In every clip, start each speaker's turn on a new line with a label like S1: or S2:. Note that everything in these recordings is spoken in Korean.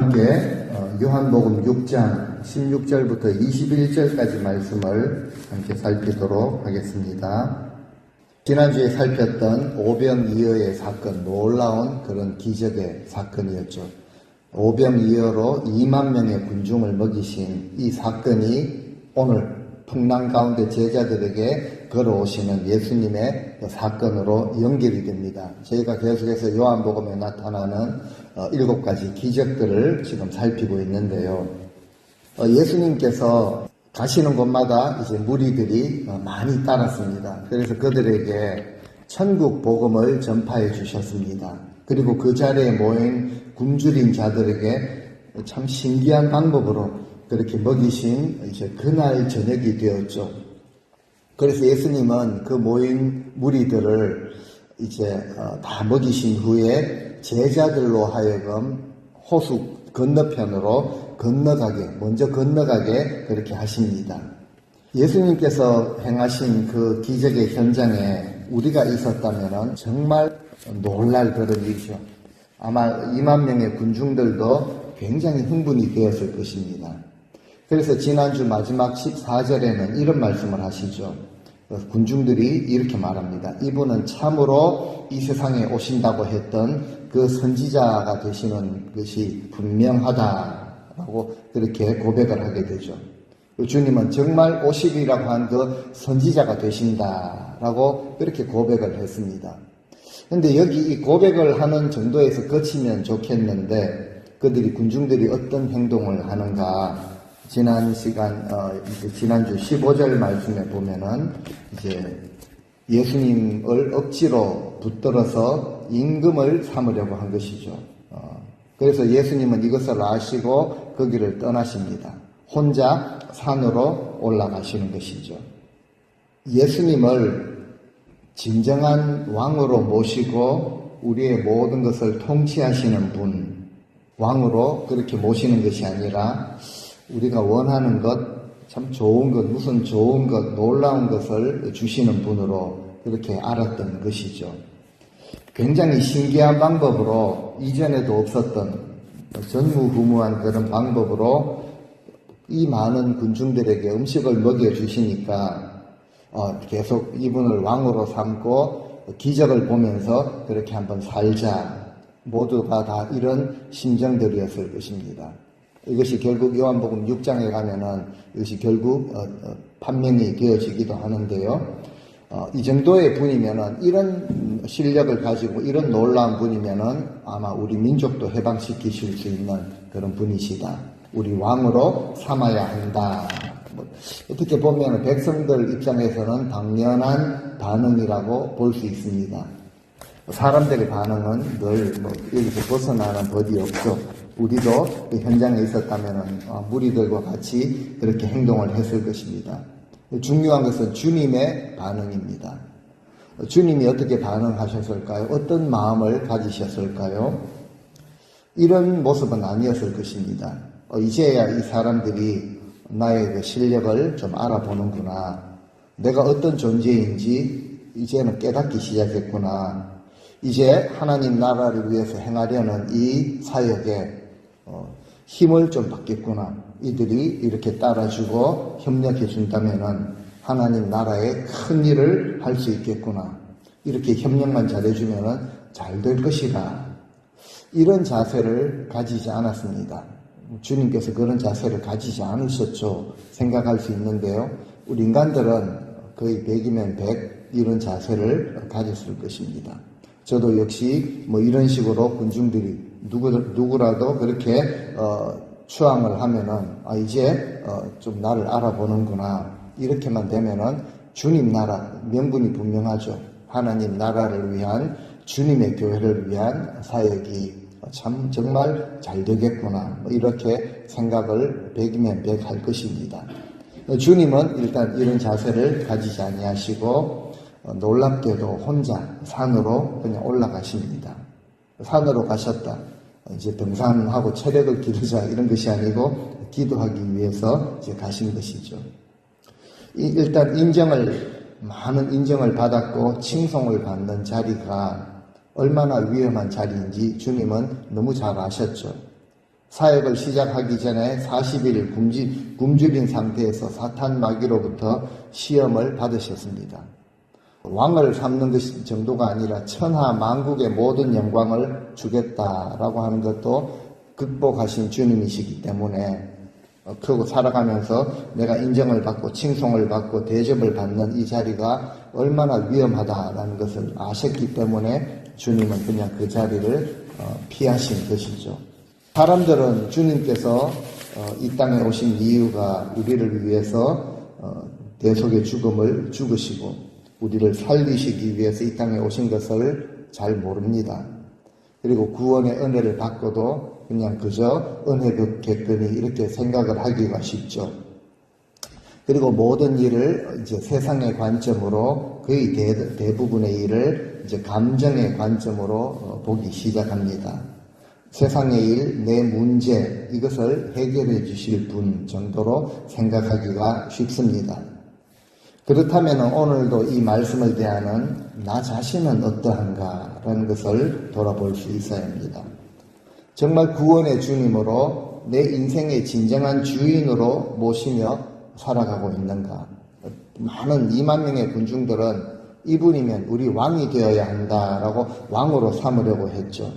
S1: 함께 요한복음 6장 16절부터 21절까지 말씀을 함께 살피도록 하겠습니다. 지난주에 살폈던 오병이어의 사건, 놀라운 그런 기적의 사건이었죠. 오병이어로 2만 명의 군중을 먹이신 이 사건이 오늘 풍랑 가운데 제자들에게 걸어오시는 예수님의 사건으로 연결이 됩니다. 저희가 계속해서 요한복음에 나타나는 7가지 기적들을 지금 살피고 있는데요. 예수님께서 가시는 곳마다 이제 무리들이 많이 따랐습니다. 그래서 그들에게 천국 복음을 전파해 주셨습니다. 그리고 그 자리에 모인 굶주린 자들에게 참 신기한 방법으로 그렇게 먹이신 이제 그날 저녁이 되었죠. 그래서 예수님은 그 모인 무리들을 이제 다 먹이신 후에 제자들로 하여금 호수 건너편으로 먼저 건너가게 그렇게 하십니다. 예수님께서 행하신 그 기적의 현장에 우리가 있었다면 정말 놀랄 그런 일이죠. 아마 2만 명의 군중들도 굉장히 흥분이 되었을 것입니다. 그래서 지난주 마지막 14절에는 이런 말씀을 하시죠. 군중들이 이렇게 말합니다. 이분은 참으로 이 세상에 오신다고 했던 그 선지자가 되시는 것이 분명하다라고 그렇게 고백을 하게 되죠. 주님은 정말 오시리라고 한 그 선지자가 되신다라고 그렇게 고백을 했습니다. 그런데 여기 이 고백을 하는 정도에서 그치면 좋겠는데 군중들이 어떤 행동을 하는가? 지난주 15절 말씀에 보면은 이제 예수님을 억지로 붙들어서 임금을 삼으려고 한 것이죠. 그래서 예수님은 이것을 아시고 거기를 떠나십니다. 혼자 산으로 올라가시는 것이죠. 예수님을 진정한 왕으로 모시고 우리의 모든 것을 통치하시는 분, 왕으로 그렇게 모시는 것이 아니라 우리가 원하는 것, 참 좋은 것, 무슨 좋은 것, 놀라운 것을 주시는 분으로 그렇게 알았던 것이죠. 굉장히 신기한 방법으로 이전에도 없었던 전무후무한 그런 방법으로 이 많은 군중들에게 음식을 먹여주시니까 계속 이분을 왕으로 삼고 기적을 보면서 그렇게 한번 살자. 모두가 다 이런 심정들이었을 것입니다. 이것이 결국 요한복음 6장에 가면은 이것이 결국 판명이 되어지기도 하는데요. 이 정도의 분이면은 이런 실력을 가지고 이런 놀라운 분이면은 아마 우리 민족도 해방시키실 수 있는 그런 분이시다. 우리 왕으로 삼아야 한다. 어떻게 보면 백성들 입장에서는 당연한 반응이라고 볼 수 있습니다. 사람들의 반응은 늘 여기서 벗어나는 법이 없죠. 우리도 그 현장에 있었다면 무리들과 같이 그렇게 행동을 했을 것입니다. 중요한 것은 주님의 반응입니다. 주님이 어떻게 반응하셨을까요? 어떤 마음을 가지셨을까요? 이런 모습은 아니었을 것입니다. 이제야 이 사람들이 나의 그 실력을 좀 알아보는구나. 내가 어떤 존재인지 이제는 깨닫기 시작했구나. 이제 하나님 나라를 위해서 행하려는 이 사역에 힘을 좀 받겠구나. 이들이 이렇게 따라주고 협력해 준다면은 하나님 나라에 큰 일을 할 수 있겠구나. 이렇게 협력만 잘해주면은 잘 될 것이다. 이런 자세를 가지지 않았습니다. 주님께서 그런 자세를 가지지 않으셨죠. 생각할 수 있는데요. 우리 인간들은 거의 100이면 100 이런 자세를 가졌을 것입니다. 저도 역시 이런 식으로 군중들이 누구라도 그렇게 추앙을 하면은 이제 좀 나를 알아보는구나 이렇게만 되면은 주님 나라 명분이 분명하죠. 하나님 나라를 위한 주님의 교회를 위한 사역이 참 정말 잘 되겠구나 이렇게 생각을 100이면 100 할 것입니다. 주님은 일단 이런 자세를 가지지 아니하시고 놀랍게도 혼자 산으로 그냥 올라가십니다. 산으로 가셨다. 이제 등산하고 체력을 기르자 이런 것이 아니고 기도하기 위해서 이제 가신 것이죠. 일단 많은 인정을 받았고 칭송을 받는 자리가 얼마나 위험한 자리인지 주님은 너무 잘 아셨죠. 사역을 시작하기 전에 40일 굶주린 상태에서 사탄 마귀로부터 시험을 받으셨습니다. 왕을 삼는 것 정도가 아니라 천하 만국의 모든 영광을 주겠다라고 하는 것도 극복하신 주님이시기 때문에 그러고 살아가면서 내가 인정을 받고 칭송을 받고 대접을 받는 이 자리가 얼마나 위험하다라는 것을 아셨기 때문에 주님은 그냥 그 자리를 피하신 것이죠. 사람들은 주님께서 이 땅에 오신 이유가 우리를 위해서 대속의 죽음을 죽으시고 우리를 살리시기 위해서 이 땅에 오신 것을 잘 모릅니다. 그리고 구원의 은혜를 받고도 그냥 그저 은혜 받겠거니 이렇게 생각을 하기가 쉽죠. 그리고 모든 일을 이제 세상의 관점으로 거의 대부분의 일을 이제 감정의 관점으로 보기 시작합니다. 세상의 일, 내 문제 이것을 해결해 주실 분 정도로 생각하기가 쉽습니다. 그렇다면 오늘도 이 말씀을 대하는 나 자신은 어떠한가라는 것을 돌아볼 수 있어야 합니다. 정말 구원의 주님으로 내 인생의 진정한 주인으로 모시며 살아가고 있는가? 많은 2만 명의 군중들은 이분이면 우리 왕이 되어야 한다라고 왕으로 삼으려고 했죠.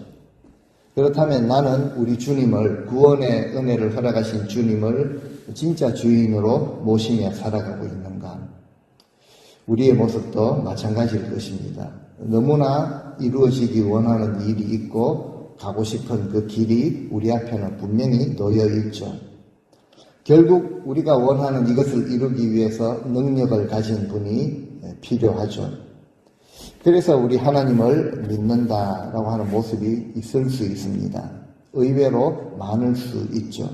S1: 그렇다면 나는 우리 주님을, 구원의 은혜를 허락하신 주님을 진짜 주인으로 모시며 살아가고 있는가? 우리의 모습도 마찬가지일 것입니다. 너무나 이루어지기 원하는 일이 있고 가고 싶은 그 길이 우리 앞에는 분명히 놓여 있죠. 결국 우리가 원하는 이것을 이루기 위해서 능력을 가진 분이 필요하죠. 그래서 우리 하나님을 믿는다라고 하는 모습이 있을 수 있습니다. 의외로 많을 수 있죠.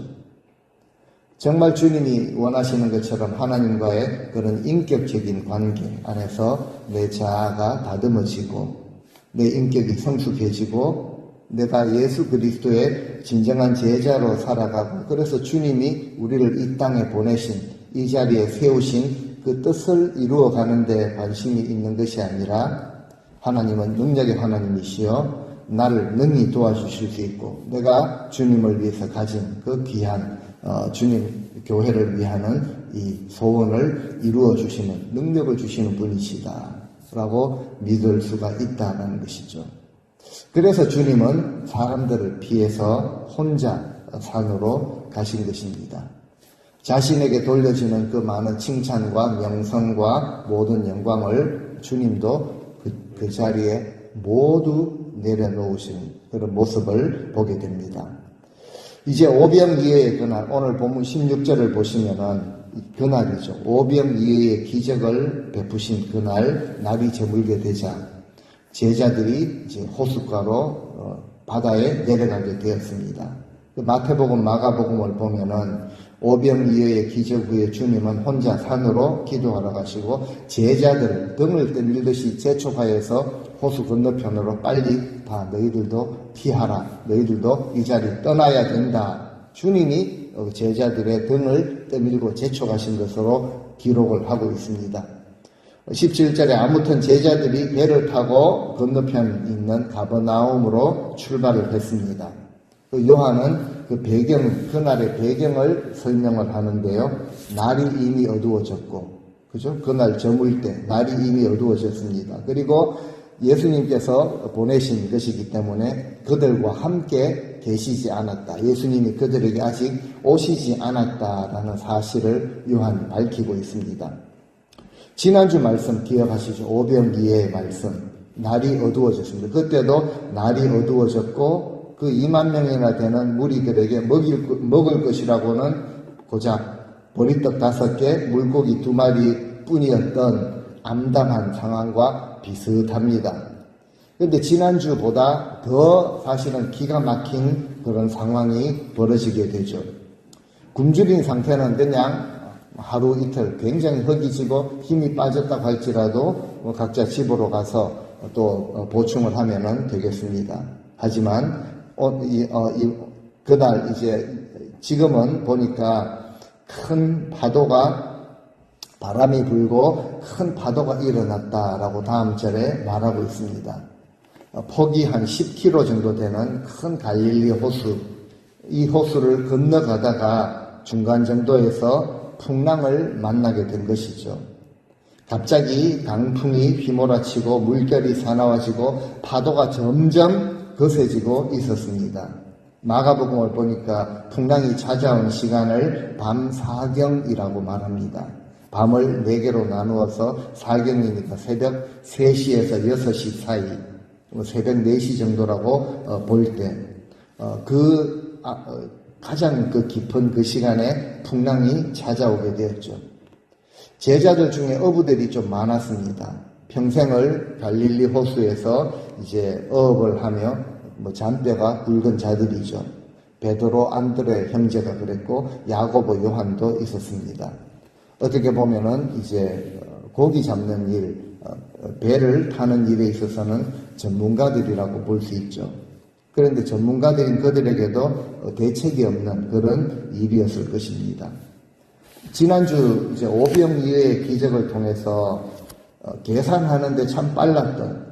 S1: 정말 주님이 원하시는 것처럼 하나님과의 그런 인격적인 관계 안에서 내 자아가 다듬어지고 내 인격이 성숙해지고 내가 예수 그리스도의 진정한 제자로 살아가고 그래서 주님이 우리를 이 땅에 보내신 이 자리에 세우신 그 뜻을 이루어가는 데 관심이 있는 것이 아니라 하나님은 능력의 하나님이시여 나를 능히 도와주실 수 있고 내가 주님을 위해서 가진 그 귀한 주님 교회를 위하는 이 소원을 이루어 주시는 능력을 주시는 분이시다 라고 믿을 수가 있다는 것이죠. 그래서 주님은 사람들을 피해서 혼자 산으로 가신 것입니다. 자신에게 돌려지는 그 많은 칭찬과 명성과 모든 영광을 주님도 그 자리에 모두 내려놓으시는 그런 모습을 보게 됩니다. 이제 오병이어의 그날, 오늘 본문 16절을 보시면은 그날이죠. 오병이어의 기적을 베푸신 그날, 날이 저물게 되자 제자들이 이제 호숫가로 바다에 내려가게 되었습니다. 마태복음, 마가복음을 보면은 오병이어의 기적 후에 주님은 혼자 산으로 기도하러 가시고 제자들 등을 떠밀듯이 재촉하여서 호수 건너편으로 빨리 다 너희들도 피하라. 너희들도 이 자리 떠나야 된다. 주님이 제자들의 등을 떠밀고 재촉하신 것으로 기록을 하고 있습니다. 17절에 아무튼 제자들이 배를 타고 건너편 있는 가버나움으로 출발을 했습니다. 요한은 그 배경, 그날의 배경을 설명을 하는데요. 날이 이미 어두워졌고, 그죠? 그날 저물 때 날이 이미 어두워졌습니다. 그리고 예수님께서 보내신 것이기 때문에 그들과 함께 계시지 않았다. 예수님이 그들에게 아직 오시지 않았다라는 사실을 요한이 밝히고 있습니다. 지난주 말씀 기억하시죠? 오병이어의 말씀. 날이 어두워졌습니다. 그때도 날이 어두워졌고 그 2만 명이나 되는 무리들에게 먹을 것이라고는 고작 보리떡 5개, 물고기 2마리 뿐이었던 암담한 상황과 비슷합니다. 그런데 지난주보다 더 사실은 기가 막힌 그런 상황이 벌어지게 되죠. 굶주린 상태는 그냥 하루 이틀 굉장히 허기지고 힘이 빠졌다고 할지라도 각자 집으로 가서 또 보충을 하면 되겠습니다. 하지만 그날 이제 지금은 보니까 큰 파도가 바람이 불고 큰 파도가 일어났다라고 다음 절에 말하고 있습니다. 폭이 한 10km 정도 되는 큰 갈릴리 호수 이 호수를 건너가다가 중간 정도에서 풍랑을 만나게 된 것이죠. 갑자기 강풍이 휘몰아치고 물결이 사나워지고 파도가 점점 거세지고 있었습니다. 마가복음을 보니까 풍랑이 찾아온 시간을 밤 사경이라고 말합니다. 밤을 4개로 나누어서 사경이니까 새벽 3시에서 6시 사이, 새벽 4시 정도라고 볼 때, 가장 깊은 그 시간에 풍랑이 찾아오게 되었죠. 제자들 중에 어부들이 좀 많았습니다. 평생을 갈릴리 호수에서 이제 어업을 하며 잔뼈가 굵은 자들이죠. 베드로, 안드레 형제가 그랬고 야고보, 요한도 있었습니다. 어떻게 보면은 이제 고기 잡는 일, 배를 타는 일에 있어서는 전문가들이라고 볼 수 있죠. 그런데 전문가들인 그들에게도 대책이 없는 그런 일이었을 것입니다. 지난주 이제 오병이어의 기적을 통해서 계산하는데 참 빨랐던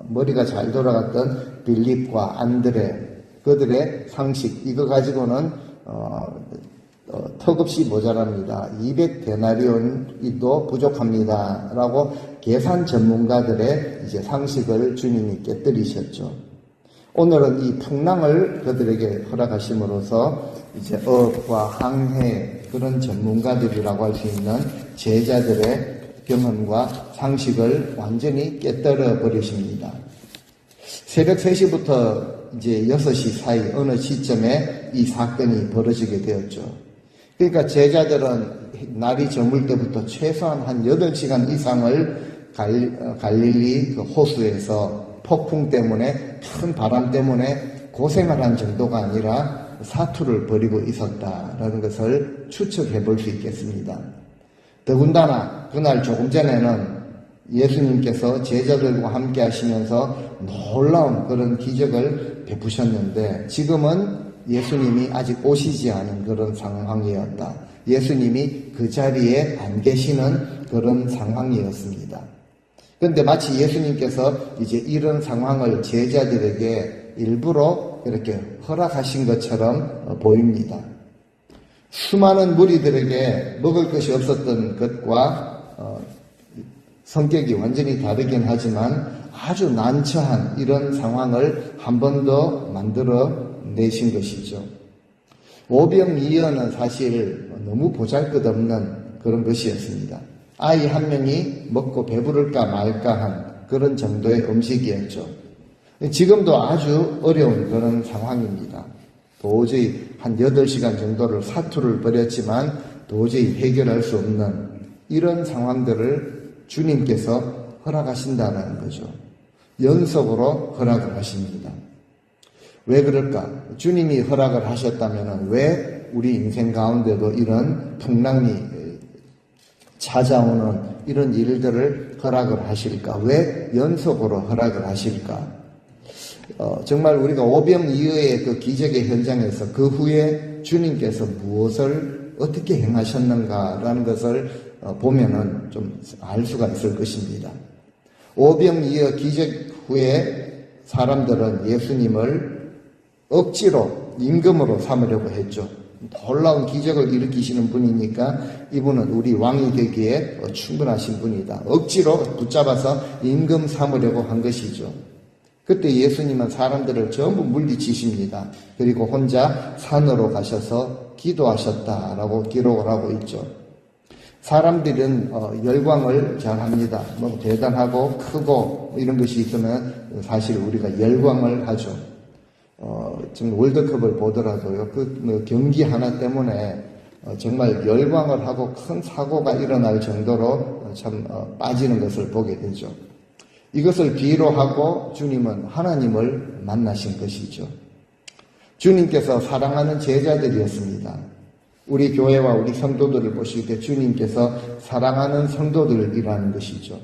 S1: 머리가 잘 돌아갔던 빌립과 안드레 그들의 상식 이거 가지고는 턱없이 모자랍니다. 200데나리온도 부족합니다. 라고 계산 전문가들의 이제 상식을 주님이 깨뜨리셨죠. 오늘은 이 풍랑을 그들에게 허락하심으로써 이제 어업과 항해 그런 전문가들이라고 할 수 있는 제자들의 경험과 상식을 완전히 깨뜨려 버리십니다. 새벽 3시부터 이제 6시 사이 어느 시점에 이 사건이 벌어지게 되었죠. 그러니까 제자들은 날이 저물 때부터 최소한 한 8시간 이상을 갈릴리 그 호수에서 폭풍 때문에 큰 바람 때문에 고생을 한 정도가 아니라 사투를 벌이고 있었다라는 것을 추측해 볼 수 있겠습니다. 더군다나 그날 조금 전에는 예수님께서 제자들과 함께 하시면서 놀라운 그런 기적을 베푸셨는데 지금은 예수님이 아직 오시지 않은 그런 상황이었다. 예수님이 그 자리에 안 계시는 그런 상황이었습니다. 그런데 마치 예수님께서 이제 이런 상황을 제자들에게 일부러 이렇게 허락하신 것처럼 보입니다. 수많은 무리들에게 먹을 것이 없었던 것과 성격이 완전히 다르긴 하지만 아주 난처한 이런 상황을 한 번 더 만들어 내신 것이죠. 오병이어는 사실 너무 보잘것없는 그런 것이었습니다. 아이 한 명이 먹고 배부를까 말까 한 그런 정도의 음식이었죠. 지금도 아주 어려운 그런 상황입니다. 도저히 한 8시간 정도를 사투를 벌였지만 도저히 해결할 수 없는 이런 상황들을 주님께서 허락하신다는 거죠. 연속으로 허락을 하십니다. 왜 그럴까? 주님이 허락을 하셨다면 왜 우리 인생 가운데도 이런 풍랑이 찾아오는 이런 일들을 허락을 하실까? 왜 연속으로 허락을 하실까? 정말 우리가 오병이어의 그 기적의 현장에서 그 후에 주님께서 무엇을 어떻게 행하셨는가라는 것을 보면은 좀 알 수가 있을 것입니다. 오병이어 기적 후에 사람들은 예수님을 억지로 임금으로 삼으려고 했죠. 놀라운 기적을 일으키시는 분이니까 이분은 우리 왕이 되기에 충분하신 분이다. 억지로 붙잡아서 임금 삼으려고 한 것이죠. 그때 예수님은 사람들을 전부 물리치십니다. 그리고 혼자 산으로 가셔서 기도하셨다라고 기록을 하고 있죠. 사람들은 열광을 잘합니다. 뭐 대단하고 크고 이런 것이 있으면 사실 우리가 열광을 하죠. 지금 월드컵을 보더라도요, 그 경기 하나 때문에 정말 열광을 하고 큰 사고가 일어날 정도로 참 빠지는 것을 보게 되죠. 이것을 비로 하고 주님은 하나님을 만나신 것이죠. 주님께서 사랑하는 제자들이었습니다. 우리 교회와 우리 성도들을 보실 때 주님께서 사랑하는 성도들이라는 것이죠.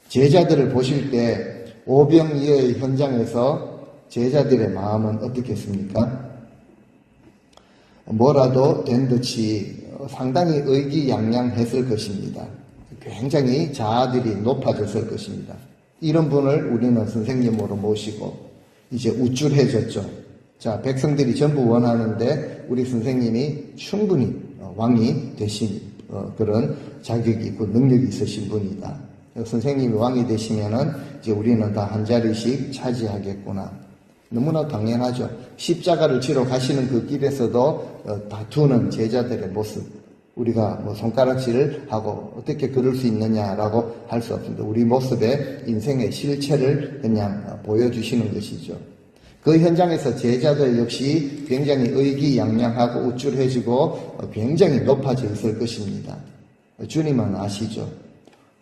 S1: 제자들을 보실 때 오병이어의 현장에서 제자들의 마음은 어떻겠습니까? 뭐라도 된 듯이 상당히 의기양양했을 것입니다. 굉장히 자아들이 높아졌을 것입니다. 이런 분을 우리는 선생님으로 모시고 이제 우쭐해졌죠. 자, 백성들이 전부 원하는데 우리 선생님이 충분히 왕이 되신 그런 자격이 있고 능력이 있으신 분이다. 선생님이 왕이 되시면은 이제 우리는 다 한 자리씩 차지하겠구나. 너무나 당연하죠. 십자가를 지러 가시는 그 길에서도 다투는 제자들의 모습. 우리가 뭐 손가락질을 하고 어떻게 그럴 수 있느냐라고 할 수 없습니다. 우리 모습에 인생의 실체를 그냥 보여주시는 것이죠. 그 현장에서 제자들 역시 굉장히 의기양양하고 우쭐해지고 굉장히 높아져 있을 것입니다. 주님은 아시죠?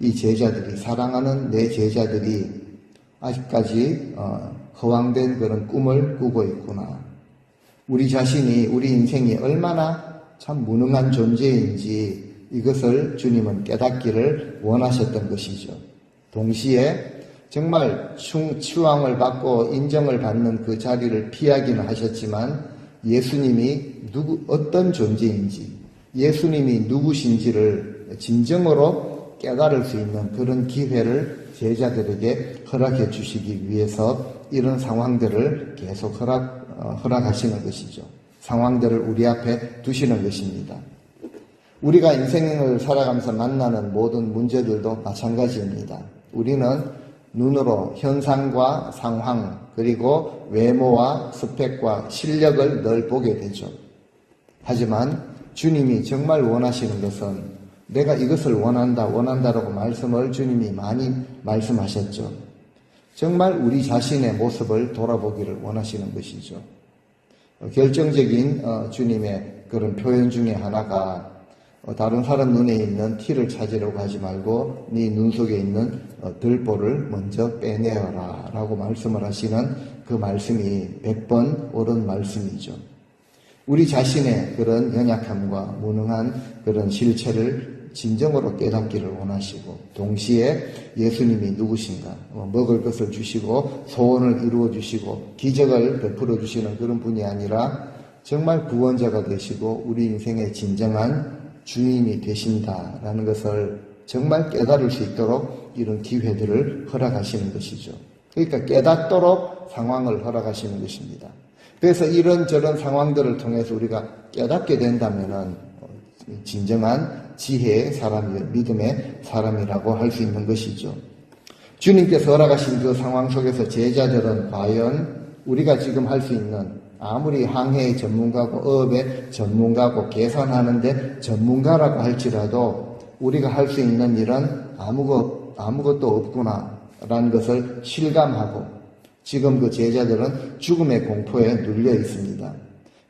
S1: 이 제자들이, 사랑하는 내 제자들이 아직까지 허황된 그런 꿈을 꾸고 있구나. 우리 자신이, 우리 인생이 얼마나 참 무능한 존재인지 이것을 주님은 깨닫기를 원하셨던 것이죠. 동시에 정말 추앙을 받고 인정을 받는 그 자리를 피하기는 하셨지만 예수님이 어떤 존재인지, 예수님이 누구신지를 진정으로 깨달을 수 있는 그런 기회를 제자들에게 허락해 주시기 위해서 이런 상황들을 계속 허락하시는 것이죠. 상황들을 우리 앞에 두시는 것입니다. 우리가 인생을 살아가면서 만나는 모든 문제들도 마찬가지입니다. 우리는 눈으로 현상과 상황, 그리고 외모와 스펙과 실력을 늘 보게 되죠. 하지만 주님이 정말 원하시는 것은 내가 이것을 원한다라고 말씀을 주님이 많이 말씀하셨죠. 정말 우리 자신의 모습을 돌아보기를 원하시는 것이죠. 결정적인 주님의 그런 표현 중에 하나가 다른 사람 눈에 있는 티를 찾으려고 하지 말고 네 눈 속에 있는 들보를 먼저 빼내어라 라고 말씀을 하시는 그 말씀이 100번 옳은 말씀이죠. 우리 자신의 그런 연약함과 무능한 그런 실체를 진정으로 깨닫기를 원하시고 동시에 예수님이 누구신가, 먹을 것을 주시고 소원을 이루어 주시고 기적을 베풀어 주시는 그런 분이 아니라 정말 구원자가 되시고 우리 인생의 진정한 주인이 되신다라는 것을 정말 깨달을 수 있도록 이런 기회들을 허락하시는 것이죠. 그러니까 깨닫도록 상황을 허락하시는 것입니다. 그래서 이런저런 상황들을 통해서 우리가 깨닫게 된다면은 진정한 지혜의 사람이요, 믿음의 사람이라고 할 수 있는 것이죠. 주님께서 허락하신 그 상황 속에서 제자들은 과연 우리가 지금 할 수 있는 아무리 항해의 전문가고 어업의 전문가고 계산하는데 전문가라고 할지라도 우리가 할 수 있는 일은 아무것도 없구나라는 것을 실감하고 지금 그 제자들은 죽음의 공포에 눌려 있습니다.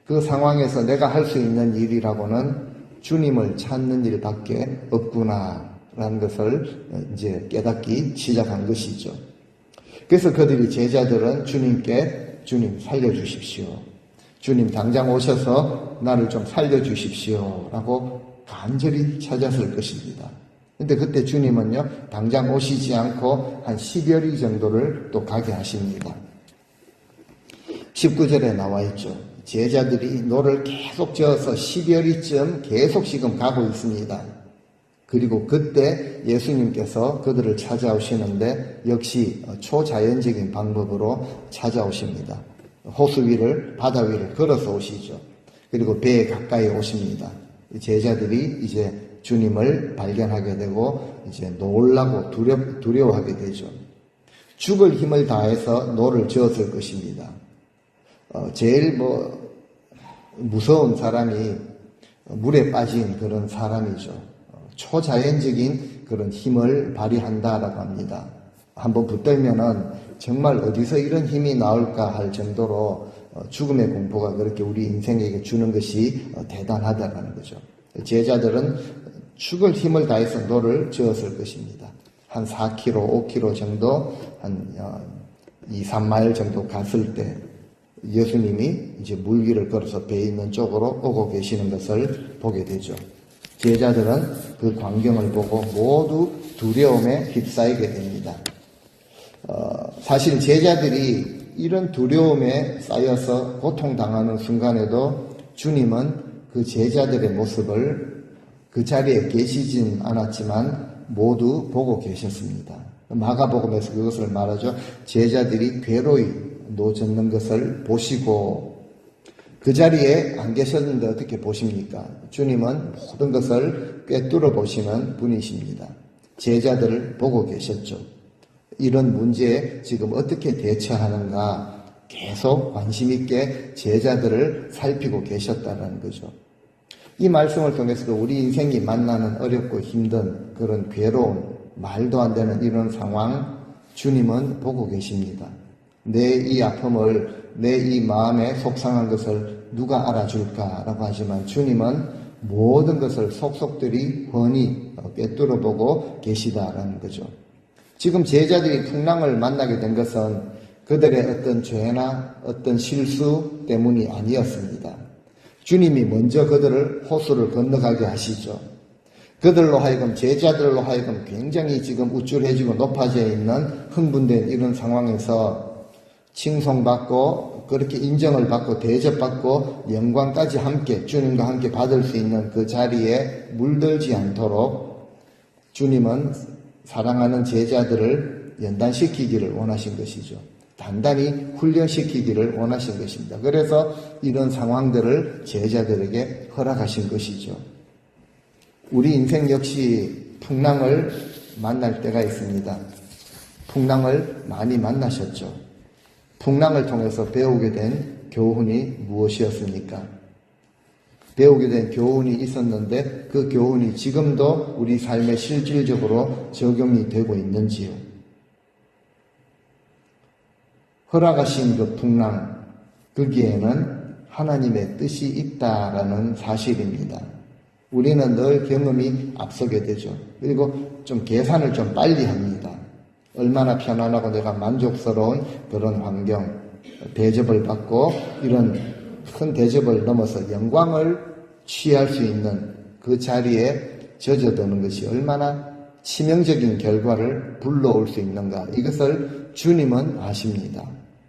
S1: 그 상황에서 내가 할 수 있는 일이라고는 주님을 찾는 일밖에 없구나라는 것을 이제 깨닫기 시작한 것이죠. 그래서 그들이 제자들은 주님께 주님 살려주십시오. 주님 당장 오셔서 나를 좀 살려주십시오. 라고 간절히 찾았을 것입니다. 근데 그때 주님은요, 당장 오시지 않고 한 10여리 정도를 또 가게 하십니다. 19절에 나와 있죠. 제자들이 노를 계속 저어서 10여리쯤 계속 지금 가고 있습니다. 그리고 그때 예수님께서 그들을 찾아오시는데 역시 초자연적인 방법으로 찾아오십니다. 호수 위를, 바다 위를 걸어서 오시죠. 그리고 배에 가까이 오십니다. 제자들이 이제 주님을 발견하게 되고 이제 놀라고 두려워하게 되죠. 죽을 힘을 다해서 노를 저었을 것입니다. 제일 무서운 사람이 물에 빠진 그런 사람이죠. 초자연적인 그런 힘을 발휘한다라고 합니다. 한번 붙들면은 정말 어디서 이런 힘이 나올까 할 정도로 죽음의 공포가 그렇게 우리 인생에게 주는 것이 대단하다는 거죠. 제자들은 죽을 힘을 다해서 노를 저었을 것입니다. 한 4km, 5km 정도, 한 2, 3마일 정도 갔을 때 예수님이 이제 물 위를 걸어서 배 있는 쪽으로 오고 계시는 것을 보게 되죠. 제자들은 그 광경을 보고 모두 두려움에 휩싸이게 됩니다. 사실 제자들이 이런 두려움에 쌓여서 고통당하는 순간에도 주님은 그 제자들의 모습을 그 자리에 계시진 않았지만 모두 보고 계셨습니다. 마가복음에서 그것을 말하죠. 제자들이 괴로이 노젓는 것을 보시고 그 자리에 안 계셨는데 어떻게 보십니까? 주님은 모든 것을 꿰뚫어 보시는 분이십니다. 제자들을 보고 계셨죠. 이런 문제에 지금 어떻게 대처하는가 계속 관심 있게 제자들을 살피고 계셨다는 거죠. 이 말씀을 통해서도 우리 인생이 만나는 어렵고 힘든 그런 괴로운 말도 안 되는 이런 상황 주님은 보고 계십니다. 내 이 아픔을 내 이 마음에 속상한 것을 누가 알아줄까라고 하지만 주님은 모든 것을 속속들이 훤히 꿰뚫어 보고 계시다라는 거죠. 지금 제자들이 풍랑을 만나게 된 것은 그들의 어떤 죄나 어떤 실수 때문이 아니었습니다. 주님이 먼저 그들을 호수를 건너가게 하시죠. 그들로 하여금 제자들로 하여금 굉장히 지금 우쭐해지고 높아져 있는 흥분된 이런 상황에서 칭송받고 그렇게 인정을 받고 대접받고 영광까지 함께 주님과 함께 받을 수 있는 그 자리에 물들지 않도록 주님은 사랑하는 제자들을 연단시키기를 원하신 것이죠. 단단히 훈련시키기를 원하신 것입니다. 그래서 이런 상황들을 제자들에게 허락하신 것이죠. 우리 인생 역시 풍랑을 만날 때가 있습니다. 풍랑을 많이 만나셨죠. 풍랑을 통해서 배우게 된 교훈이 무엇이었습니까? 배우게 된 교훈이 있었는데 그 교훈이 지금도 우리 삶에 실질적으로 적용이 되고 있는지요? 허락하신 그 풍랑, 거기에는 하나님의 뜻이 있다라는 사실입니다. 우리는 늘 경험이 앞서게 되죠. 그리고 좀 계산을 좀 빨리 합니다. 얼마나 편안하고 내가 만족스러운 그런 환경, 대접을 받고 이런 큰 대접을 넘어서 영광을 취할 수 있는 그 자리에 젖어드는 것이 얼마나 치명적인 결과를 불러올 수 있는가. 이것을 주님은 아십니다.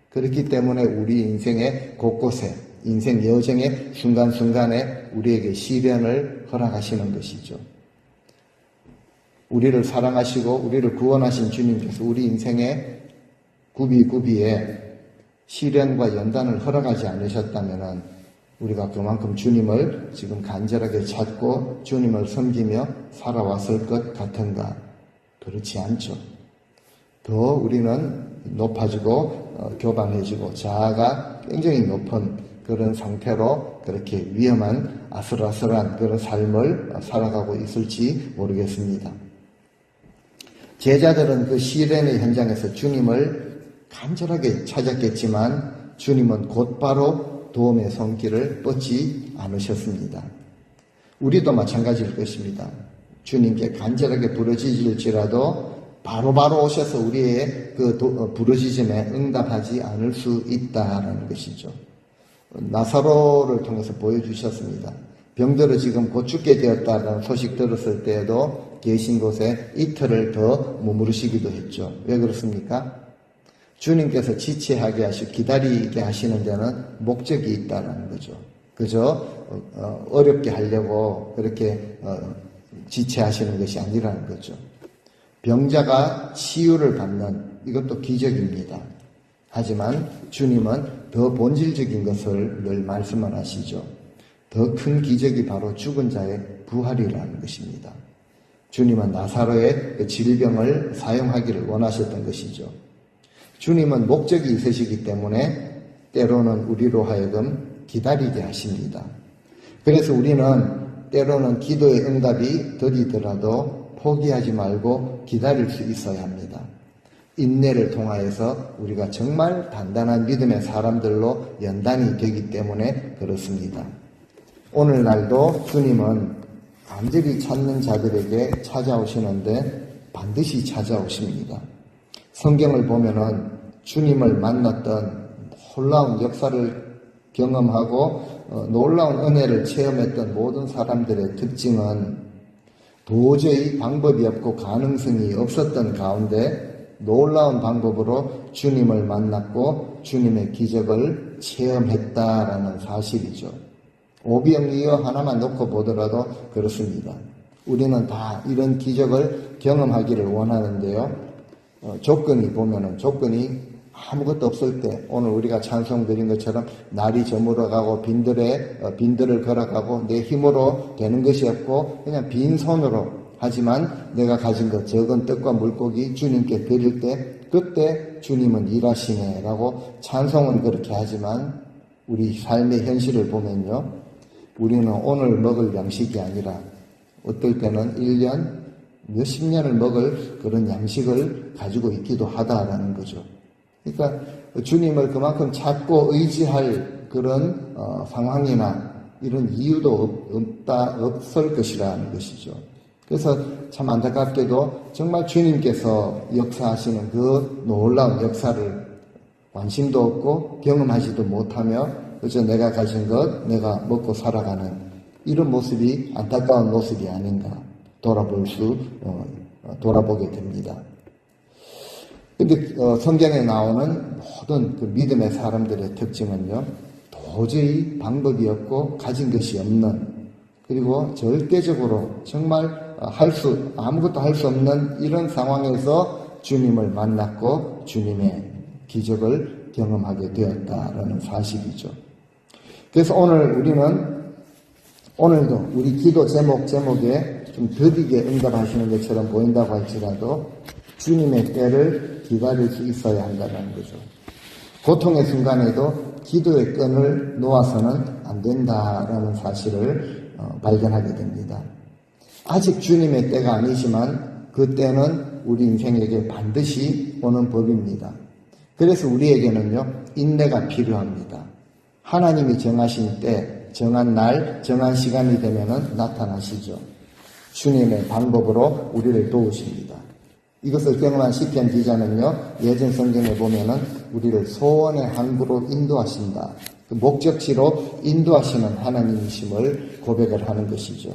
S1: 그렇기 때문에 우리 인생의 곳곳에 인생 여정의 순간순간에 우리에게 시련을 허락하시는 것이죠. 우리를 사랑하시고 우리를 구원하신 주님께서 우리 인생의 구비구비에 시련과 연단을 허락하지 않으셨다면 우리가 그만큼 주님을 지금 간절하게 찾고 주님을 섬기며 살아왔을 것 같은가? 그렇지 않죠. 더 우리는 높아지고 교만해지고 자아가 굉장히 높은 그런 상태로 그렇게 위험한 아슬아슬한 그런 삶을 살아가고 있을지 모르겠습니다. 제자들은 그 시련의 현장에서 주님을 간절하게 찾았겠지만 주님은 곧바로 도움의 손길을 뻗지 않으셨습니다. 우리도 마찬가지일 것입니다. 주님께 간절하게 부르짖을지라도 바로바로 오셔서 우리의 그 부르짖음에 응답하지 않을 수 있다라는 것이죠. 나사로를 통해서 보여주셨습니다. 병들어 지금 곧 죽게 되었다라는 소식 들었을 때에도 계신 곳에 이틀을 더 머무르시기도 했죠. 왜 그렇습니까? 주님께서 지체하게 하시고 기다리게 하시는 데는 목적이 있다는 거죠. 그저 어렵게 하려고 그렇게 지체하시는 것이 아니라는 거죠. 병자가 치유를 받는 이것도 기적입니다. 하지만 주님은 더 본질적인 것을 늘 말씀을 하시죠. 더 큰 기적이 바로 죽은 자의 부활이라는 것입니다. 주님은 나사로의 그 질병을 사용하기를 원하셨던 것이죠. 주님은 목적이 있으시기 때문에 때로는 우리로 하여금 기다리게 하십니다. 그래서 우리는 때로는 기도의 응답이 더디더라도 포기하지 말고 기다릴 수 있어야 합니다. 인내를 통하여서 우리가 정말 단단한 믿음의 사람들로 연단이 되기 때문에 그렇습니다. 오늘날도 주님은 간절히 찾는 자들에게 찾아오시는데 반드시 찾아오십니다. 성경을 보면은 주님을 만났던 놀라운 역사를 경험하고 놀라운 은혜를 체험했던 모든 사람들의 특징은 도저히 방법이 없고 가능성이 없었던 가운데 놀라운 방법으로 주님을 만났고 주님의 기적을 체험했다라는 사실이죠. 오병이어 하나만 놓고 보더라도 그렇습니다. 우리는 다 이런 기적을 경험하기를 원하는데요. 조건이 아무것도 없을 때 오늘 우리가 찬송 드린 것처럼 날이 저물어가고 빈들을 걸어가고 내 힘으로 되는 것이 없고 그냥 빈손으로 하지만 내가 가진 것 적은 떡과 물고기 주님께 드릴 때 그때 주님은 일하시네 라고 찬송은 그렇게 하지만 우리 삶의 현실을 보면요, 우리는 오늘 먹을 양식이 아니라 어떨 때는 1년 몇십 년을 먹을 그런 양식을 가지고 있기도 하다라는 거죠. 그러니까 주님을 그만큼 찾고 의지할 그런 상황이나 이런 이유도 없을 것이라는 것이죠. 그래서 참 안타깝게도 정말 주님께서 역사하시는 그 놀라운 역사를 관심도 없고 경험하지도 못하며 그저 내가 가진 것, 내가 먹고 살아가는 이런 모습이 안타까운 모습이 아닌가 돌아보게 됩니다. 근데 성경에 나오는 모든 그 믿음의 사람들의 특징은요, 도저히 방법이 없고 가진 것이 없는, 그리고 절대적으로 정말 아무것도 할 수 없는 이런 상황에서 주님을 만났고 주님의 기적을 경험하게 되었다라는 사실이죠. 그래서 오늘도 우리 기도 제목에 좀 더디게 응답하시는 것처럼 보인다고 할지라도 주님의 때를 기다릴 수 있어야 한다는 거죠. 고통의 순간에도 기도의 끈을 놓아서는 안 된다라는 사실을 발견하게 됩니다. 아직 주님의 때가 아니지만 그 때는 우리 인생에게 반드시 오는 법입니다. 그래서 우리에게는요, 인내가 필요합니다. 하나님이 정하신 때, 정한 날, 정한 시간이 되면은 나타나시죠. 주님의 방법으로 우리를 도우십니다. 이것을 경험한 시편 기자는요, 예전 성경에 보면은 우리를 소원의 항구로 인도하신다. 그 목적지로 인도하시는 하나님이심을 고백을 하는 것이죠.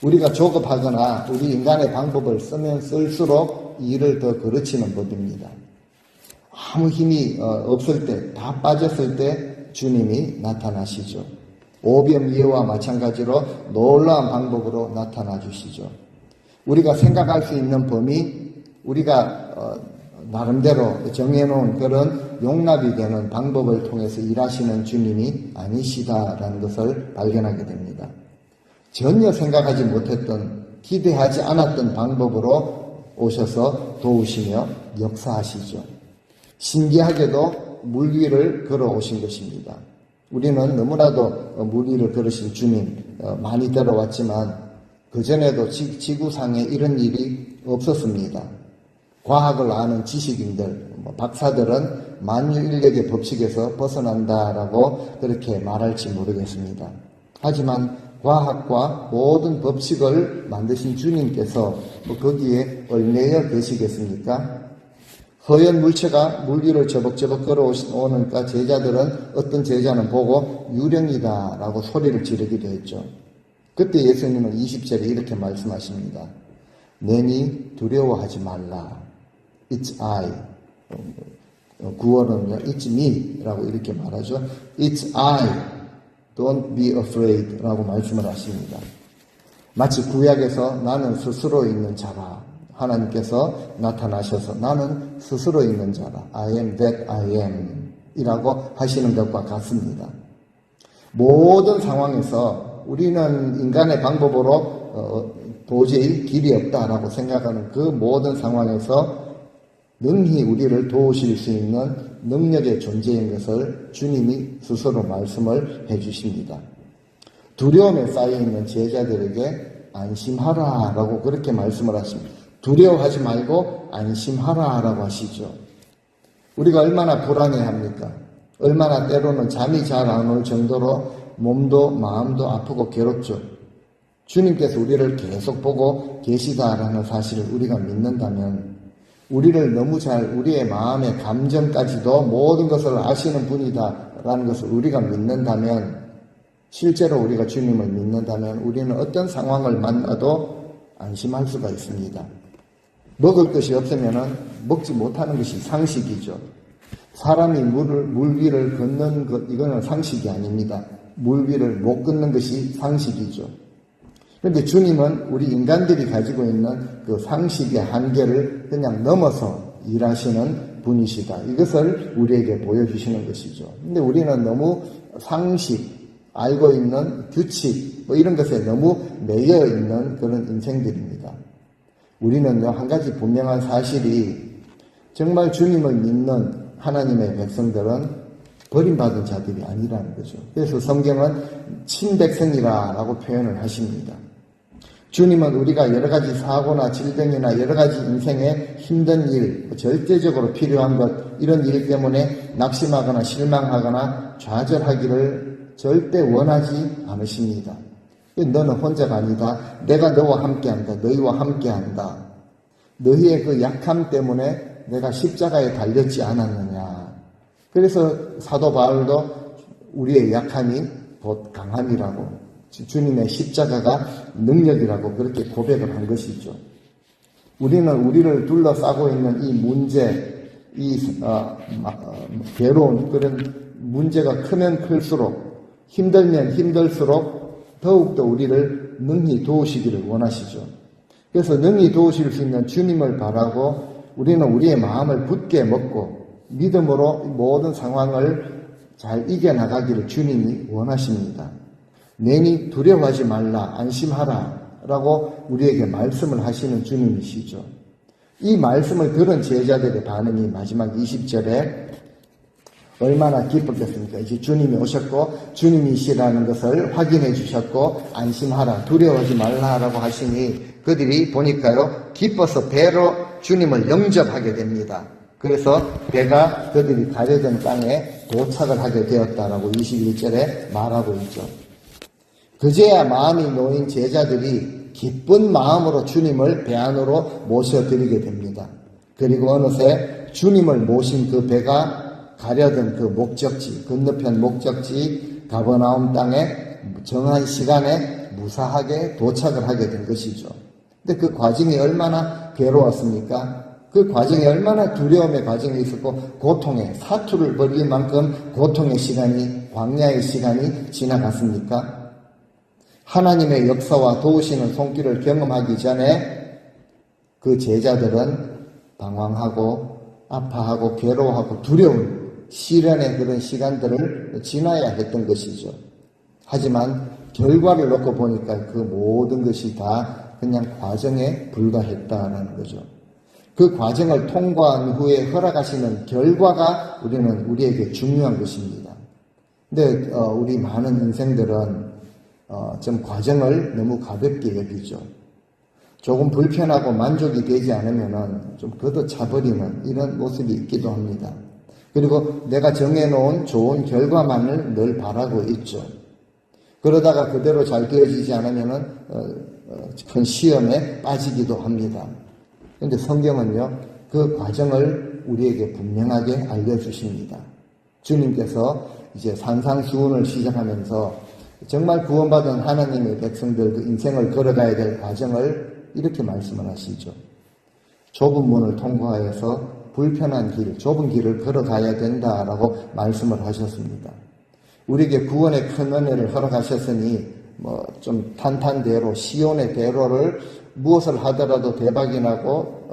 S1: 우리가 조급하거나 우리 인간의 방법을 쓰면 쓸수록 일을 더 그르치는 법입니다. 아무 힘이 없을 때, 다 빠졌을 때 주님이 나타나시죠. 오병이어와 마찬가지로 놀라운 방법으로 나타나 주시죠. 우리가 생각할 수 있는 범위, 우리가 나름대로 정해놓은 그런 용납이 되는 방법을 통해서 일하시는 주님이 아니시다라는 것을 발견하게 됩니다. 전혀 생각하지 못했던, 기대하지 않았던 방법으로 오셔서 도우시며 역사하시죠. 신기하게도 물 위를 걸어오신 것입니다. 우리는 너무나도 물 위를 걸으신 주님 많이 들어왔지만 그전에도 지구상에 이런 일이 없었습니다. 과학을 아는 지식인들, 박사들은 만유인력의 법칙에서 벗어난다라고 그렇게 말할지 모르겠습니다. 하지만 과학과 모든 법칙을 만드신 주님께서 거기에 얼매여 계시겠습니까? 허연 물체가 물 위를 저벅저벅 걸어오니까 제자들은, 어떤 제자는 보고 유령이다라고 소리를 지르기도 했죠. 그때 예수님은 20절에 이렇게 말씀하십니다. 내니 두려워하지 말라. It's I. 구원은요, It's me 라고 이렇게 말하죠. It's I. Don't be afraid 라고 말씀을 하십니다. 마치 구약에서 나는 스스로 있는 자라. 하나님께서 나타나셔서 나는 스스로 있는 자라. I am that I am 이라고 하시는 것과 같습니다. 모든 상황에서 우리는 인간의 방법으로 도저히 길이 없다라고 생각하는 그 모든 상황에서 능히 우리를 도우실 수 있는 능력의 존재인 것을 주님이 스스로 말씀을 해주십니다. 두려움에 쌓여있는 제자들에게 안심하라라고 그렇게 말씀을 하십니다. 두려워하지 말고 안심하라라고 하시죠. 우리가 얼마나 불안해합니까? 얼마나 때로는 잠이 잘 안 올 정도로 몸도 마음도 아프고 괴롭죠. 주님께서 우리를 계속 보고 계시다라는 사실을 우리가 믿는다면, 우리를 너무 잘, 우리의 마음의 감정까지도 모든 것을 아시는 분이다라는 것을 우리가 믿는다면, 실제로 우리가 주님을 믿는다면 우리는 어떤 상황을 만나도 안심할 수가 있습니다. 먹을 것이 없으면 먹지 못하는 것이 상식이죠. 사람이 물 위를 걷는 것, 이거는 상식이 아닙니다. 물 위를 못 걷는 것이 상식이죠. 그런데 주님은 우리 인간들이 가지고 있는 그 상식의 한계를 그냥 넘어서 일하시는 분이시다. 이것을 우리에게 보여주시는 것이죠. 근데 우리는 너무 상식, 알고 있는 규칙, 뭐 이런 것에 너무 매여 있는 그런 인생들입니다. 우리는요, 한 가지 분명한 사실이 정말 주님을 믿는 하나님의 백성들은 버림받은 자들이 아니라는 거죠. 그래서 성경은 친백성이라고 표현을 하십니다. 주님은 우리가 여러 가지 사고나 질병이나 여러 가지 인생의 힘든 일, 절대적으로 필요한 것, 이런 일 때문에 낙심하거나 실망하거나 좌절하기를 절대 원하지 않으십니다. 너는 혼자가 아니다. 내가 너와 함께한다. 너희와 함께한다. 너희의 그 약함 때문에 내가 십자가에 달렸지 않았느냐. 그래서 사도 바울도 우리의 약함이 곧 강함이라고, 주님의 십자가가 능력이라고 그렇게 고백을 한 것이죠. 우리는 우리를 둘러싸고 있는 이 문제, 이 괴로운 그런 문제가 크면 클수록, 힘들면 힘들수록 더욱더 우리를 능히 도우시기를 원하시죠. 그래서 능히 도우실 수 있는 주님을 바라고 우리는 우리의 마음을 굳게 먹고 믿음으로 모든 상황을 잘 이겨나가기를 주님이 원하십니다. 내니 두려워하지 말라, 안심하라 라고 우리에게 말씀을 하시는 주님이시죠. 이 말씀을 들은 제자들의 반응이 마지막 20절에 얼마나 기뻤겠습니까? 이제 주님이 오셨고 주님이시라는 것을 확인해 주셨고 안심하라, 두려워하지 말라라고 하시니 그들이 보니까요, 기뻐서 배로 주님을 영접하게 됩니다. 그래서 배가 그들이 가려던 땅에 도착을 하게 되었다라고 21절에 말하고 있죠. 그제야 마음이 놓인 제자들이 기쁜 마음으로 주님을 배 안으로 모셔드리게 됩니다. 그리고 어느새 주님을 모신 그 배가 가려던 그 목적지, 건너편 목적지 가버나움 땅에 정한 시간에 무사하게 도착을 하게 된 것이죠. 근데 그 과정이 얼마나 괴로웠습니까? 그 과정이 얼마나 두려움의 과정이 있었고 고통의 사투를 벌일 만큼 고통의 시간이, 광야의 시간이 지나갔습니까? 하나님의 역사와 도우시는 손길을 경험하기 전에 그 제자들은 방황하고 아파하고 괴로워하고 두려운 시련의 그런 시간들을 지나야 했던 것이죠. 하지만 결과를 놓고 보니까 그 모든 것이 다 그냥 과정에 불과했다는 거죠. 그 과정을 통과한 후에 허락하시는 결과가 우리에게 중요한 것입니다. 근데 우리 많은 인생들은 좀 과정을 너무 가볍게 여기죠. 조금 불편하고 만족이 되지 않으면은 좀 걷어차버리는 이런 모습이 있기도 합니다. 그리고 내가 정해놓은 좋은 결과만을 늘 바라고 있죠. 그러다가 그대로 잘 되어지지 않으면은 큰 시험에 빠지기도 합니다. 그런데 성경은요, 그 과정을 우리에게 분명하게 알려주십니다. 주님께서 이제 산상수훈을 시작하면서 정말 구원받은 하나님의 백성들 그 인생을 걸어가야 될 과정을 이렇게 말씀을 하시죠. 좁은 문을 통과해서 불편한 길, 좁은 길을 걸어가야 된다라고 말씀을 하셨습니다. 우리에게 구원의 큰 은혜를 허락하셨으니 좀 탄탄대로 시온의 대로를 무엇을 하더라도 대박이 나고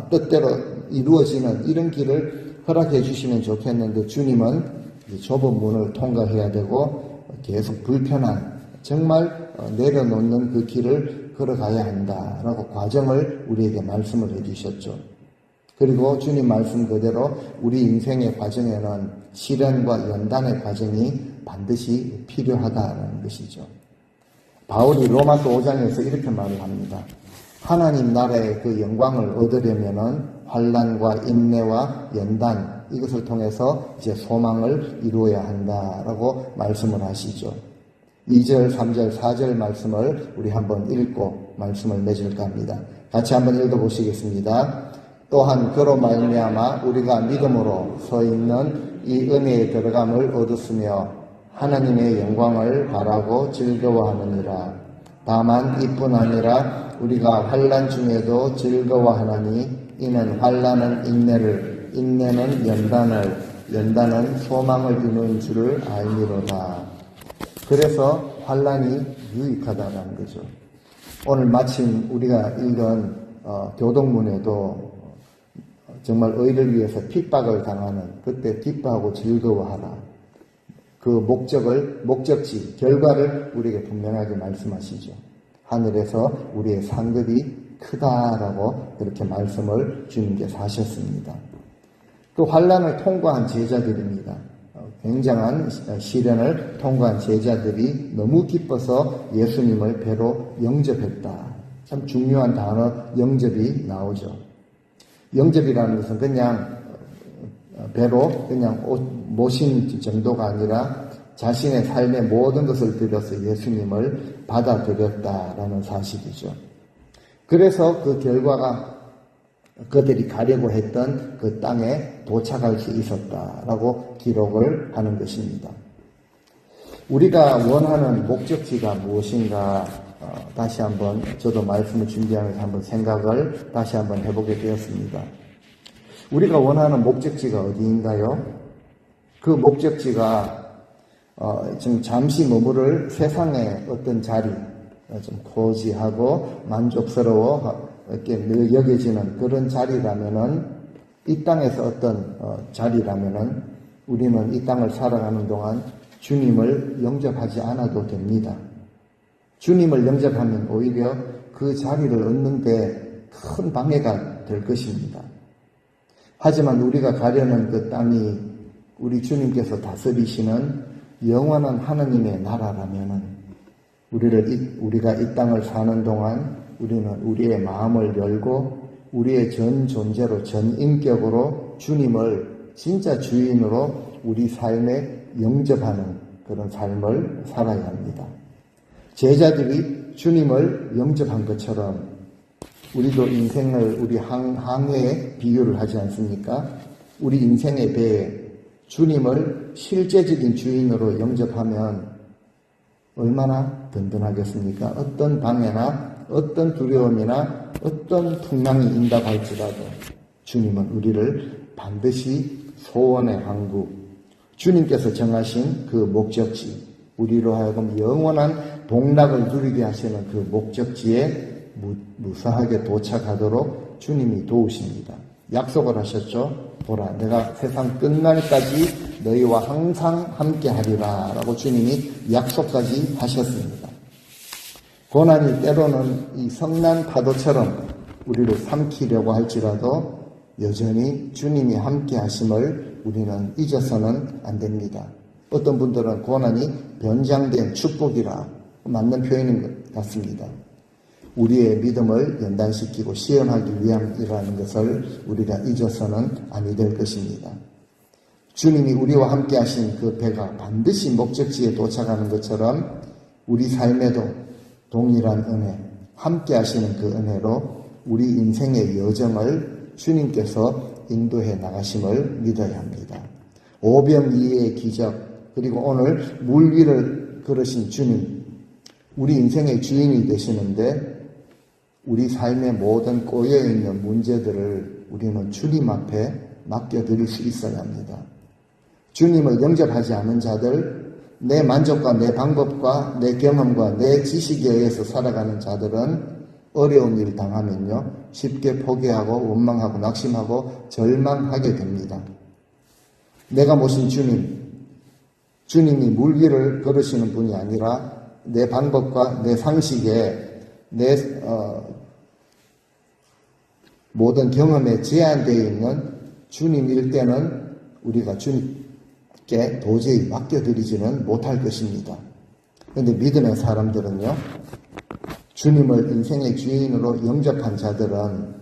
S1: 뜻대로 이루어지는 이런 길을 허락해 주시면 좋겠는데 주님은 좁은 문을 통과해야 되고 계속 불편한 정말 내려놓는 그 길을 걸어가야 한다라고 과정을 우리에게 말씀을 해주셨죠. 그리고 주님 말씀 그대로 우리 인생의 과정에는 시련과 연단의 과정이 반드시 필요하다는 것이죠. 바울이 로마서 5장에서 이렇게 말을 합니다. 하나님 나라의 그 영광을 얻으려면은 환난과 인내와 연단 이것을 통해서 이제 소망을 이루어야 한다라고 말씀을 하시죠. 2절, 3절, 4절 말씀을 우리 한번 읽고 말씀을 맺을까 합니다. 같이 한번 읽어보시겠습니다. 또한 그로 말미암아 우리가 믿음으로 서 있는 이 은혜에 들어감을 얻었으며 하나님의 영광을 바라고 즐거워하느니라. 다만 이뿐 아니라 우리가 환난 중에도 즐거워하나니 이는 환난은 인내를, 인내는 연단을, 연단은 소망을 이루는 줄을 알미로다. 그래서 환난이 유익하다는 거죠. 오늘 마침 우리가 읽은 교동문에도 정말 의를 위해서 핍박을 당하는 그때 기뻐하고 즐거워하라. 그 목적지, 결과를 우리에게 분명하게 말씀하시죠. 하늘에서 우리의 상급이 크다라고 그렇게 말씀을 주님께서 하셨습니다. 그 환난을 통과한 제자들입니다. 굉장한 시련을 통과한 제자들이 너무 기뻐서 예수님을 배로 영접했다. 참 중요한 단어 영접이 나오죠. 영접이라는 것은 그냥 배로 그냥 모신 정도가 아니라 자신의 삶의 모든 것을 들여서 예수님을 받아들였다라는 사실이죠. 그래서 그 결과가 그들이 가려고 했던 그 땅에 도착할 수 있었다라고 기록을 하는 것입니다. 우리가 원하는 목적지가 무엇인가 다시 한번 저도 말씀을 준비하면서 한번 생각을 다시 한번 해보게 되었습니다. 우리가 원하는 목적지가 어디인가요? 그 목적지가 지금 잠시 머무를 세상의 어떤 자리, 좀 고지하고 만족스러워 이렇게 여겨지는 그런 자리라면은, 이 땅에서 어떤 자리라면은 우리는 이 땅을 살아가는 동안 주님을 영접하지 않아도 됩니다. 주님을 영접하면 오히려 그 자리를 얻는 데 큰 방해가 될 것입니다. 하지만 우리가 가려는 그 땅이 우리 주님께서 다스리시는 영원한 하나님의 나라라면은 우리가 이 땅을 사는 동안 우리는 우리의 마음을 열고 우리의 전 존재로 전 인격으로 주님을 진짜 주인으로 우리 삶에 영접하는 그런 삶을 살아야 합니다. 제자들이 주님을 영접한 것처럼 우리도 인생을 우리 항해에 비유를 하지 않습니까? 우리 인생의 배에 주님을 실제적인 주인으로 영접하면 얼마나 든든하겠습니까? 어떤 방해나 어떤 두려움이나 어떤 풍랑이 인답할지라도 주님은 우리를 반드시 소원의 항구, 주님께서 정하신 그 목적지, 우리로 하여금 영원한 복락을 누리게 하시는 그 목적지에 무사하게 도착하도록 주님이 도우십니다. 약속을 하셨죠. 보라, 내가 세상 끝날까지 너희와 항상 함께 하리라 라고 주님이 약속까지 하셨습니다. 고난이 때로는 이 성난 파도처럼 우리를 삼키려고 할지라도 여전히 주님이 함께 하심을 우리는 잊어서는 안 됩니다. 어떤 분들은 고난이 변장된 축복이라 맞는 표현인 것 같습니다. 우리의 믿음을 연단시키고 시험하기 위함이라는 것을 우리가 잊어서는 아니 될 것입니다. 주님이 우리와 함께 하신 그 배가 반드시 목적지에 도착하는 것처럼 우리 삶에도 동일한 은혜, 함께 하시는 그 은혜로 우리 인생의 여정을 주님께서 인도해 나가심을 믿어야 합니다. 오병이의 기적, 그리고 오늘 물 위를 걸으신 주님, 우리 인생의 주인이 되시는데 우리 삶의 모든 꼬여있는 문제들을 우리는 주님 앞에 맡겨드릴 수 있어야 합니다. 주님을 영접하지 않은 자들, 내 만족과 내 방법과 내 경험과 내 지식에 의해서 살아가는 자들은 어려운 일을 당하면요 쉽게 포기하고 원망하고 낙심하고 절망하게 됩니다. 내가 모신 주님이 물 위를 걸으시는 분이 아니라 내 방법과 내 상식에 내 모든 경험에 제한되어 있는 주님일 때는 우리가 주님께 도저히 맡겨드리지는 못할 것입니다. 그런데 믿음의 사람들은요, 주님을 인생의 주인으로 영접한 자들은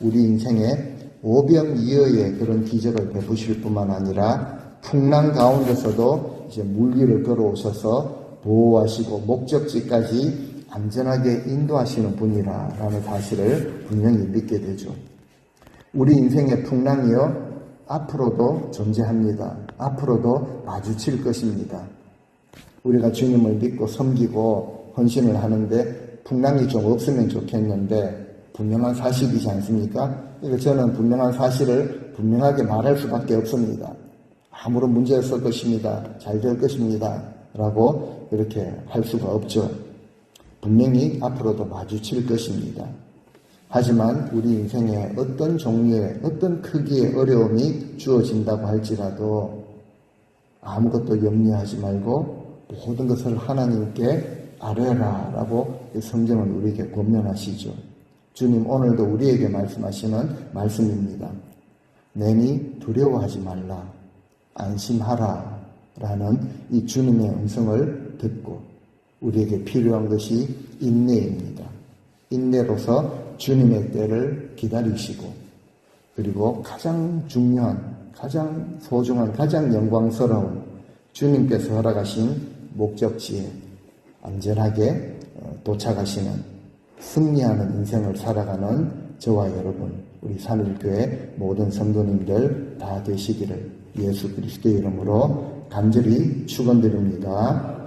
S1: 우리 인생에 오병이어의 그런 기적을 베푸실 뿐만 아니라 풍랑 가운데서도 이제 물 위를 걸어오셔서 보호하시고 목적지까지 안전하게 인도하시는 분이라는 사실을 분명히 믿게 되죠. 우리 인생의 풍랑이요 앞으로도 존재합니다. 앞으로도 마주칠 것입니다. 우리가 주님을 믿고 섬기고 헌신을 하는데 풍랑이 좀 없으면 좋겠는데 분명한 사실이지 않습니까? 그래서 저는 분명한 사실을 분명하게 말할 수밖에 없습니다. 아무런 문제 없을 것입니다. 잘 될 것입니다. 라고 이렇게 할 수가 없죠. 분명히 앞으로도 마주칠 것입니다. 하지만 우리 인생에 어떤 종류의 어떤 크기의 어려움이 주어진다고 할지라도 아무것도 염려하지 말고 모든 것을 하나님께 아뢰라 라고 성경은 우리에게 권면하시죠. 주님 오늘도 우리에게 말씀하시는 말씀입니다. 내니 두려워하지 말라, 안심하라 라는 이 주님의 음성을 듣고 우리에게 필요한 것이 인내입니다. 인내로서 주님의 때를 기다리시고 그리고 가장 중요한, 가장 소중한, 가장 영광스러운 주님께서 허락하신 목적지에 안전하게 도착하시는 승리하는 인생을 살아가는 저와 여러분, 우리 3.1교회 모든 성도님들 다 되시기를 예수 그리스도의 이름으로 간절히 축원드립니다.